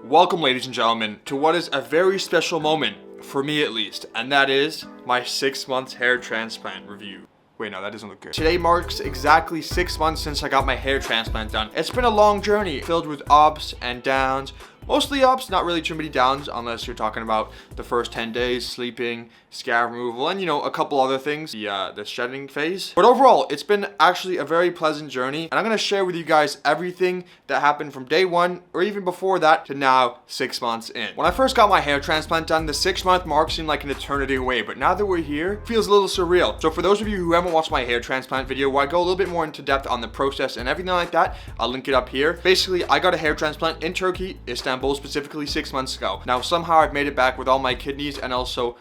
Welcome, ladies and gentlemen, to what is a very special moment, for me at least, and that is my 6 months hair transplant review. Wait, no, that doesn't look good. Today marks exactly 6 months since I got my hair transplant done. It's been a long journey, filled with ups and downs. Mostly ups, not really too many downs, unless you're talking about the first 10 days, sleeping, scab removal, and a couple other things, the shedding phase. But overall, it's been actually a very pleasant journey, and I'm gonna share with you guys everything that happened from day one, or even before that, to now 6 months in. When I first got my hair transplant done, the 6-month mark seemed like an eternity away, but now that we're here, it feels a little surreal. So for those of you who haven't watched my hair transplant video, where I go a little bit more into depth on the process and everything like that, I'll link it up here. Basically, I got a hair transplant in Turkey, Istanbul, specifically 6 months ago. Now somehow I've made it back with all my kidneys, and also,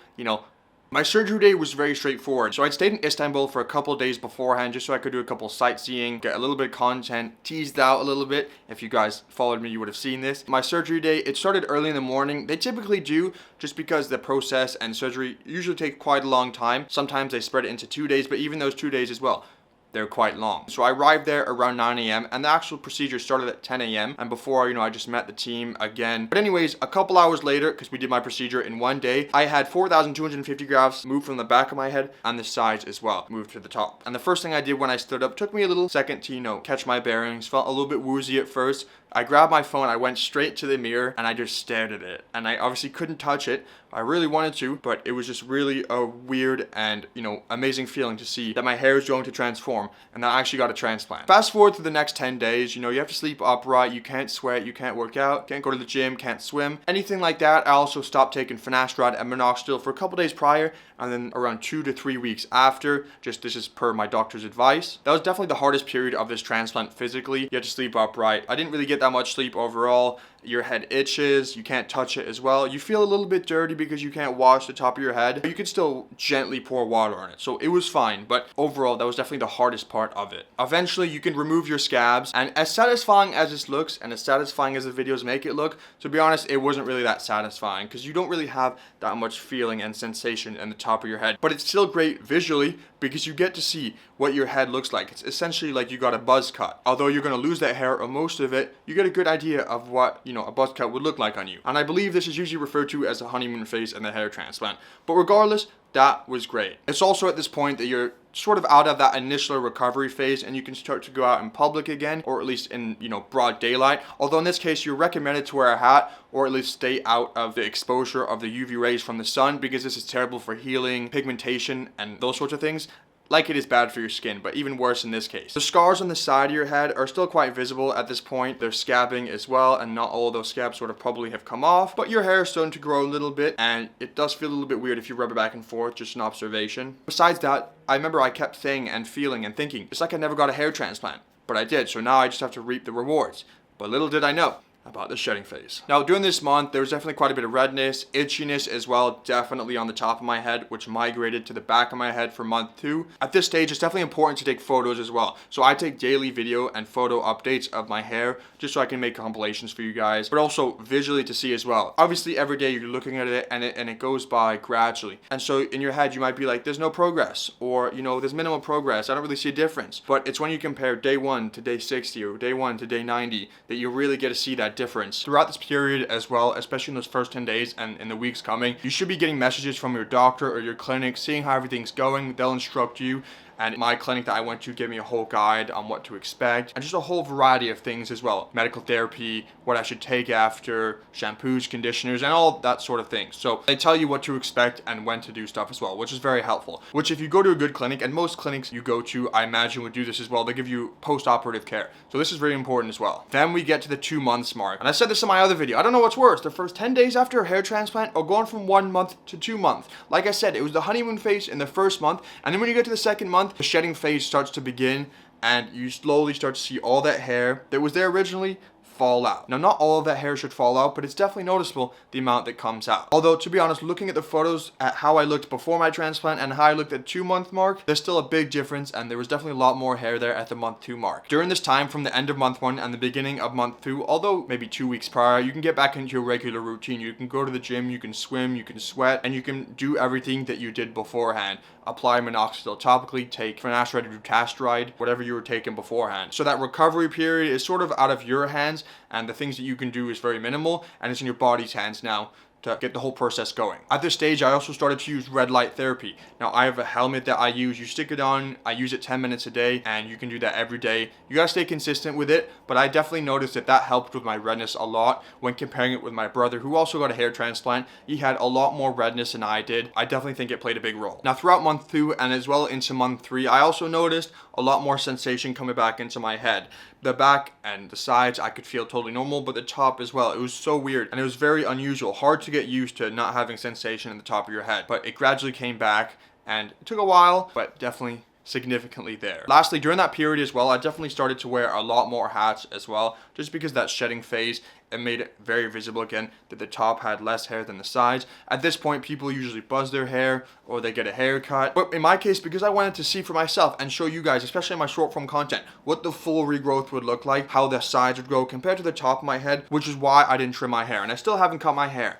my surgery day was very straightforward. So I'd stayed in Istanbul for a couple of days beforehand just so I could do a couple sightseeing, get a little bit of content teased out a little bit. If you guys followed me, you would have seen this. My surgery day, it started early in the morning. They typically do, just because the process and surgery usually take quite a long time. Sometimes they spread it into 2 days, but even those 2 days as well, they're quite long. So I arrived there around 9 a.m. and the actual procedure started at 10 a.m. And before, I just met the team again. But anyways, a couple hours later, because we did my procedure in 1 day, I had 4,250 grafts moved from the back of my head and the sides as well, moved to the top. And the first thing I did when I stood up, took me a little second to, catch my bearings, felt a little bit woozy at first. I grabbed my phone, I went straight to the mirror, and I just stared at it. And I obviously couldn't touch it. I really wanted to, but it was just really a weird and, amazing feeling to see that my hair is going to transform, and that I actually got a transplant. Fast forward to the next 10 days, you have to sleep upright, you can't sweat, you can't work out, can't go to the gym, can't swim, anything like that. I also stopped taking finasteride and minoxidil for a couple days prior, and then around 2 to 3 weeks after. This is per my doctor's advice. That was definitely the hardest period of this transplant physically. You had to sleep upright. I didn't really get that much sleep overall. Your head itches, you can't touch it as well. You feel a little bit dirty because you can't wash the top of your head. You could still gently pour water on it, so it was fine, but overall that was definitely the hardest part of it. Eventually you can remove your scabs, and as satisfying as this looks and as satisfying as the videos make it look, to be honest, it wasn't really that satisfying because you don't really have that much feeling and sensation in the top of your head. But it's still great visually because you get to see what your head looks like. It's essentially like you got a buzz cut. Although you're going to lose that hair or most of it, you get a good idea of what a buzz cut would look like on you. And I believe this is usually referred to as the honeymoon phase and the hair transplant. But regardless, that was great. It's also at this point that you're sort of out of that initial recovery phase and you can start to go out in public again, or at least in broad daylight. Although in this case you're recommended to wear a hat or at least stay out of the exposure of the UV rays from the sun, because this is terrible for healing, pigmentation, and those sorts of things. Like it is bad for your skin, but even worse in this case. The scars on the side of your head are still quite visible at this point. They're scabbing as well, and not all of those scabs sort of probably have come off, but your hair is starting to grow a little bit, and it does feel a little bit weird if you rub it back and forth, just an observation. Besides that, I remember I kept saying and feeling and thinking, it's like I never got a hair transplant, but I did, so now I just have to reap the rewards. But little did I know about the shedding phase. Now during this month, there was definitely quite a bit of redness, itchiness as well, definitely on the top of my head, which migrated to the back of my head for month 2. At this stage, it's definitely important to take photos as well. So I take daily video and photo updates of my hair, just so I can make compilations for you guys, but also visually to see as well. Obviously every day you're looking at it and it goes by gradually. And so in your head, you might be like, there's no progress, or there's minimal progress, I don't really see a difference. But it's when you compare day 1 to day 60 or day 1 to day 90 that you really get to see that difference. Throughout this period as well, especially in those first 10 days and in the weeks coming, you should be getting messages from your doctor or your clinic, seeing how everything's going. They'll instruct you. And my clinic that I went to gave me a whole guide on what to expect, and just a whole variety of things as well. Medical therapy, what I should take after, shampoos, conditioners, and all that sort of thing. So they tell you what to expect and when to do stuff as well, which is very helpful. Which if you go to a good clinic, and most clinics you go to, I imagine would do this as well, they give you post-operative care. So this is very important as well. Then we get to the 2 months mark. And I said this in my other video, I don't know what's worse, the first 10 days after a hair transplant or going from 1 month to 2 months. Like I said, it was the honeymoon phase in the first month, and then when you get to the second month, the shedding phase starts to begin, and you slowly start to see all that hair that was there originally fall out. Now, not all of that hair should fall out, but it's definitely noticeable the amount that comes out. Although, to be honest, looking at the photos at how I looked before my transplant and how I looked at 2 month mark, there's still a big difference, and there was definitely a lot more hair there at the month 2 mark. During this time, from the end of month 1 and the beginning of month 2, although maybe 2 weeks prior, you can get back into your regular routine. You can go to the gym, you can swim, you can sweat, and you can do everything that you did beforehand. Apply minoxidil topically, take finasteride or dutasteride, whatever you were taking beforehand. So that recovery period is sort of out of your hands, and the things that you can do is very minimal, and it's in your body's hands now to get the whole process going. At this stage, I also started to use red light therapy. Now, I have a helmet that I use. You stick it on, I use it 10 minutes a day, and you can do that every day. You gotta stay consistent with it, but I definitely noticed that that helped with my redness a lot when comparing it with my brother, who also got a hair transplant. He had a lot more redness than I did. I definitely think it played a big role. Now, throughout month 2 and as well into month 3, I also noticed a lot more sensation coming back into my head. The back and the sides I could feel totally normal, but the top as well. It was so weird and it was very unusual. Hard to get used to not having sensation in the top of your head, but it gradually came back and it took a while, but definitely significantly there. Lastly, during that period as well, I definitely started to wear a lot more hats as well, just because that shedding phase, it made it very visible again that the top had less hair than the sides. At this point, people usually buzz their hair or they get a haircut. But in my case, because I wanted to see for myself and show you guys, especially in my short form content, what the full regrowth would look like, how the sides would grow compared to the top of my head, which is why I didn't trim my hair. And I still haven't cut my hair.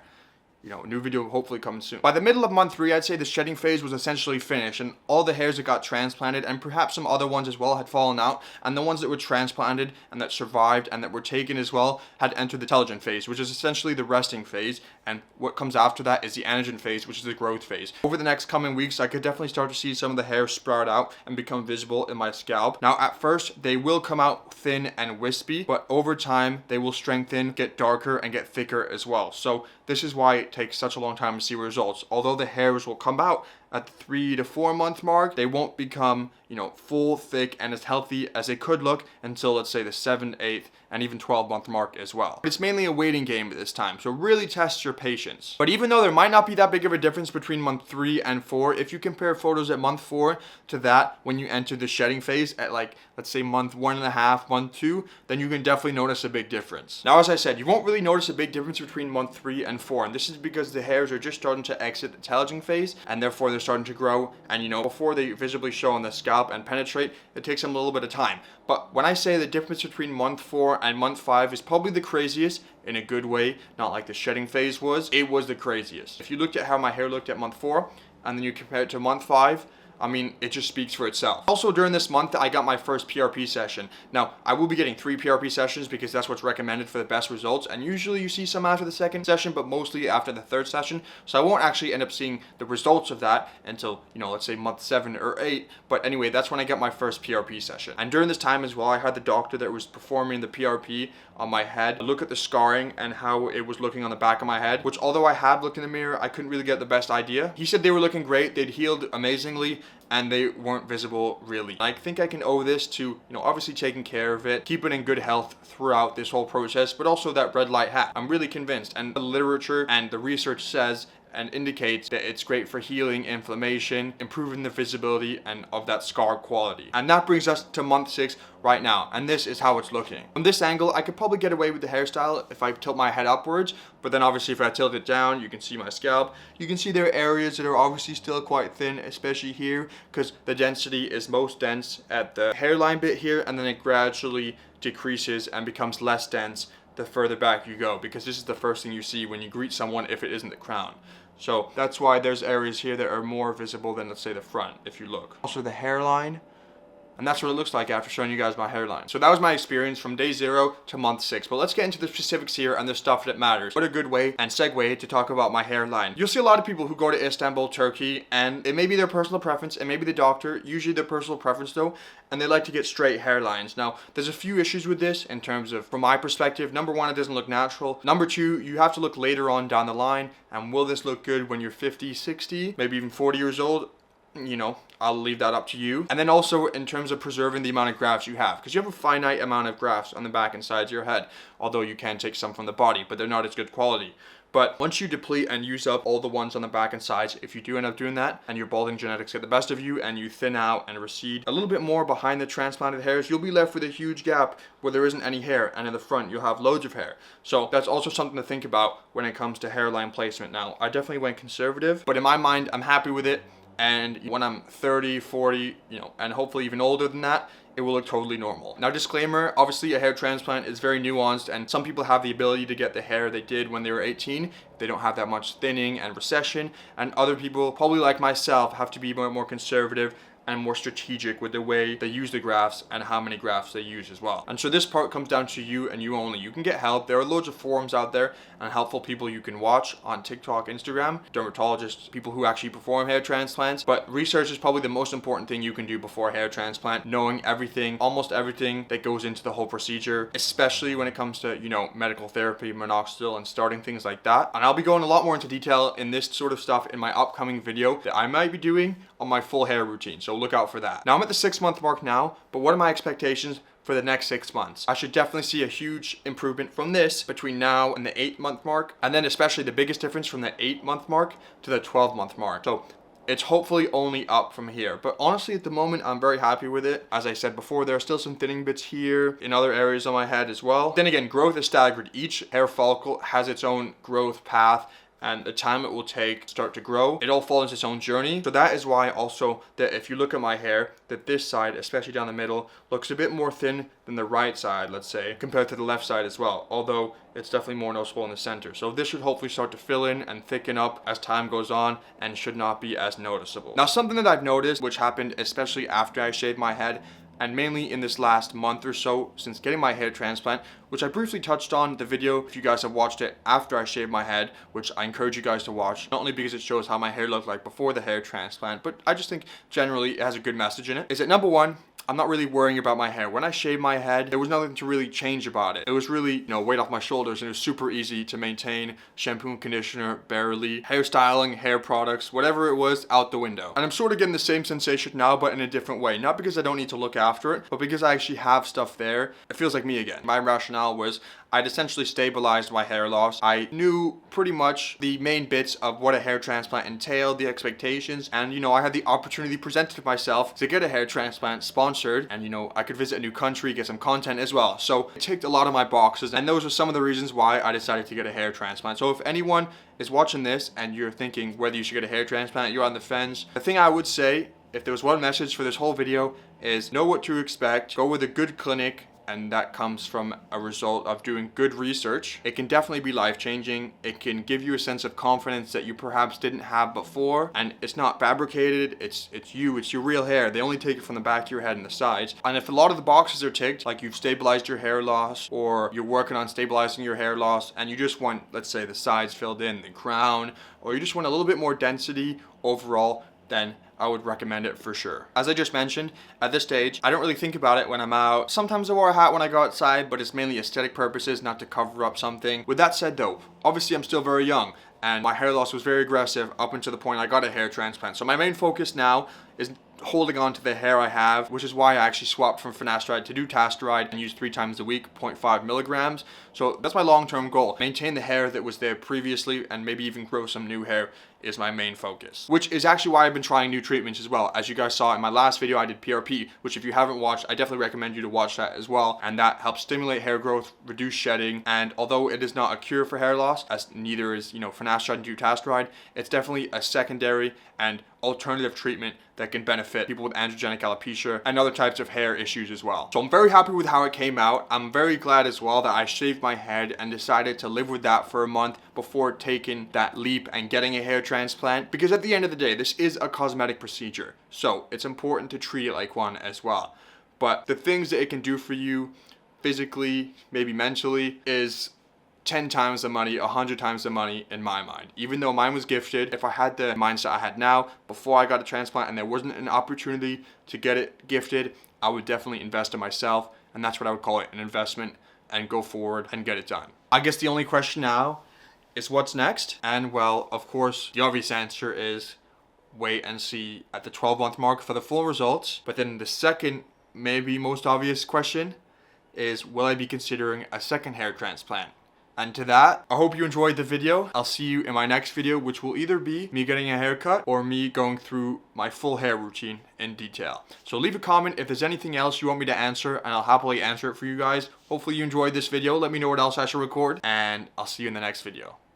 You know, a new video hopefully coming soon. By the middle of month 3, I'd say the shedding phase was essentially finished, and all the hairs that got transplanted, and perhaps some other ones as well, had fallen out, and the ones that were transplanted and that survived and that were taken as well had entered the telogen phase, which is essentially the resting phase, and what comes after that is the anagen phase, which is the growth phase. Over the next coming weeks, I could definitely start to see some of the hair sprout out and become visible in my scalp. Now, at first, they will come out thin and wispy, but over time, they will strengthen, get darker, and get thicker as well. So this is why it takes such a long time to see results. Although the hairs will come out at the 3 to 4 month mark, they won't become, you know, full, thick, and as healthy as they could look until, let's say, the 7th, 8th, and even 12 month mark as well. It's mainly a waiting game at this time, so really test your patience. But even though there might not be that big of a difference between month 3 and 4, if you compare photos at month 4 to that when you enter the shedding phase at, like, let's say month 1.5, month 2, then you can definitely notice a big difference. Now, as I said, you won't really notice a big difference between month 3 and 4, and this is because the hairs are just starting to exit the telogen phase, and therefore they're starting to grow, and you know, before they visibly show on the scalp and penetrate, it takes them a little bit of time. But when I say the difference between month 4 and month 5 is probably the craziest, in a good way, not like the shedding phase was, it was the craziest. If you looked at how my hair looked at month 4, and then you compare it to month 5, I mean, it just speaks for itself. Also, during this month, I got my first PRP session. Now, I will be getting 3 PRP sessions because that's what's recommended for the best results. And usually you see some after the 2nd session, but mostly after the 3rd session. So I won't actually end up seeing the results of that until, you know, let's say month 7 or 8. But anyway, that's when I got my first PRP session. And during this time as well, I had the doctor that was performing the PRP on my head look at the scarring and how it was looking on the back of my head, which although I have looked in the mirror, I couldn't really get the best idea. He said they were looking great, they'd healed amazingly, and they weren't visible really. I think I can owe this to, you know, obviously taking care of it, keep it in good health throughout this whole process, but also that red light hat. I'm really convinced, and the literature and the research says and indicates that it's great for healing inflammation, improving the visibility and of that scar quality. And that brings us to month 6 right now, and this is how it's looking. From this angle, I could probably get away with the hairstyle if I tilt my head upwards, but then obviously if I tilt it down, you can see my scalp. You can see there are areas that are obviously still quite thin, especially here, because the density is most dense at the hairline bit here, and then it gradually decreases and becomes less dense the further back you go, because this is the first thing you see when you greet someone if it isn't the crown. So that's why there's areas here that are more visible than, let's say, the front, if you look. Also the hairline, and that's what it looks like after showing you guys my hairline. So that was my experience from day 0 to month 6. But let's get into the specifics here and the stuff that matters. What a good way and segue to talk about my hairline. You'll see a lot of people who go to Istanbul, Turkey, and it may be their personal preference, it may be the doctor, usually their personal preference though, and they like to get straight hairlines. Now, there's a few issues with this in terms of, from my perspective, number 1, it doesn't look natural. Number 2, you have to look later on down the line, and will this look good when you're 50, 60, maybe even 40 years old? You know, I'll leave that up to you. And then also in terms of preserving the amount of grafts you have, because you have a finite amount of grafts on the back and sides of your head, although you can take some from the body, but they're not as good quality. But once you deplete and use up all the ones on the back and sides, if you do end up doing that and your balding genetics get the best of you and you thin out and recede a little bit more behind the transplanted hairs, you'll be left with a huge gap where there isn't any hair, and in the front you'll have loads of hair. So that's also something to think about when it comes to hairline placement. Now, I definitely went conservative, but in my mind, I'm happy with it. And when I'm 30, 40, you know, and hopefully even older than that, it will look totally normal. Now, disclaimer, obviously a hair transplant is very nuanced, and some people have the ability to get the hair they did when they were 18. They don't have that much thinning and recession, and other people, probably like myself, have to be more conservative and more strategic with the way they use the grafts and how many grafts they use as well. And so this part comes down to you and you only. You can get help. There are loads of forums out there and helpful people you can watch on TikTok, Instagram, dermatologists, people who actually perform hair transplants. But research is probably the most important thing you can do before a hair transplant, knowing everything, almost everything that goes into the whole procedure, especially when it comes to, medical therapy, minoxidil, and starting things like that. And I'll be going a lot more into detail in this sort of stuff in my upcoming video that I might be doing on my full hair routine. So look out for that. Now I'm at the 6-month mark now, but what are my expectations for the next 6 months? I should definitely see a huge improvement from this between now and the 8-month mark, and then especially the biggest difference from the 8-month mark to the 12-month mark. So it's hopefully only up from here. But honestly, at the moment, I'm very happy with it. As I said before, there are still some thinning bits here in other areas on my head as well. Then again, growth is staggered. Each hair follicle has its own growth path and the time it will take to start to grow. It all follows its own journey. So that is why also that if you look at my hair, that this side, especially down the middle, looks a bit more thin than the right side, let's say, compared to the left side as well. Although it's definitely more noticeable in the center. So this should hopefully start to fill in and thicken up as time goes on and should not be as noticeable. Now, something that I've noticed, which happened especially after I shaved my head, and mainly in this last month or so since getting my hair transplant, which I briefly touched on the video if you guys have watched it after I shaved my head, which I encourage you guys to watch, not only because it shows how my hair looked like before the hair transplant, but I just think generally it has a good message in it, is that number one, I'm not really worrying about my hair. When I shaved my head, there was nothing to really change about it. It was really, weight off my shoulders, and it was super easy to maintain. Shampoo and conditioner, barely. Hairstyling, hair products, whatever it was, out the window. And I'm sort of getting the same sensation now, but in a different way. Not because I don't need to look after it, but because I actually have stuff there. It feels like me again. My rationale was I'd essentially stabilized my hair loss. I knew pretty much the main bits of what a hair transplant entailed, the expectations, and I had the opportunity presented to myself to get a hair transplant sponsored, and I could visit a new country, get some content as well. So it ticked a lot of my boxes, and those are some of the reasons why I decided to get a hair transplant. So if anyone is watching this and you're thinking whether you should get a hair transplant, you're on the fence, the thing I would say, if there was one message for this whole video, is know what to expect, go with a good clinic, and that comes from a result of doing good research. It can definitely be life-changing. It can give you a sense of confidence that you perhaps didn't have before, and it's not fabricated. It's you, it's your real hair. They only take it from the back of your head and the sides. And if a lot of the boxes are ticked, like you've stabilized your hair loss, or you're working on stabilizing your hair loss, and you just want, let's say, the sides filled in, the crown, or you just want a little bit more density overall, then I would recommend it for sure. As I just mentioned, at this stage, I don't really think about it when I'm out. Sometimes I wear a hat when I go outside, but it's mainly aesthetic purposes, not to cover up something. With that said though, obviously I'm still very young, and my hair loss was very aggressive up until the point I got a hair transplant. So my main focus now is holding on to the hair I have, which is why I actually swapped from finasteride to dutasteride and use 3 times a week, 0.5 milligrams. So that's my long-term goal. Maintain the hair that was there previously and maybe even grow some new hair is my main focus. Which is actually why I've been trying new treatments as well. As you guys saw in my last video, I did PRP, which if you haven't watched, I definitely recommend you to watch that as well. And that helps stimulate hair growth, reduce shedding, and although it is not a cure for hair loss, as neither is, finasteride and dutasteride, it's definitely a secondary and alternative treatment that can benefit people with androgenic alopecia and other types of hair issues as well. So I'm very happy with how it came out. I'm very glad as well that I shaved my head and decided to live with that for a month before taking that leap and getting a hair transplant, because at the end of the day, this is a cosmetic procedure. So it's important to treat it like one as well. But the things that it can do for you physically, maybe mentally, is 10 times the money, 100 times the money in my mind. Even though mine was gifted, if I had the mindset I had now before I got a transplant and there wasn't an opportunity to get it gifted, I would definitely invest in myself, and that's what I would call it, an investment, and go forward and get it done. I guess the only question now is what's next? And well, of course, the obvious answer is wait and see at the 12-month mark for the full results. But then the second, maybe most obvious question is, will I be considering a second hair transplant? And to that, I hope you enjoyed the video. I'll see you in my next video, which will either be me getting a haircut or me going through my full hair routine in detail. So leave a comment if there's anything else you want me to answer, and I'll happily answer it for you guys. Hopefully you enjoyed this video. Let me know what else I should record, and I'll see you in the next video.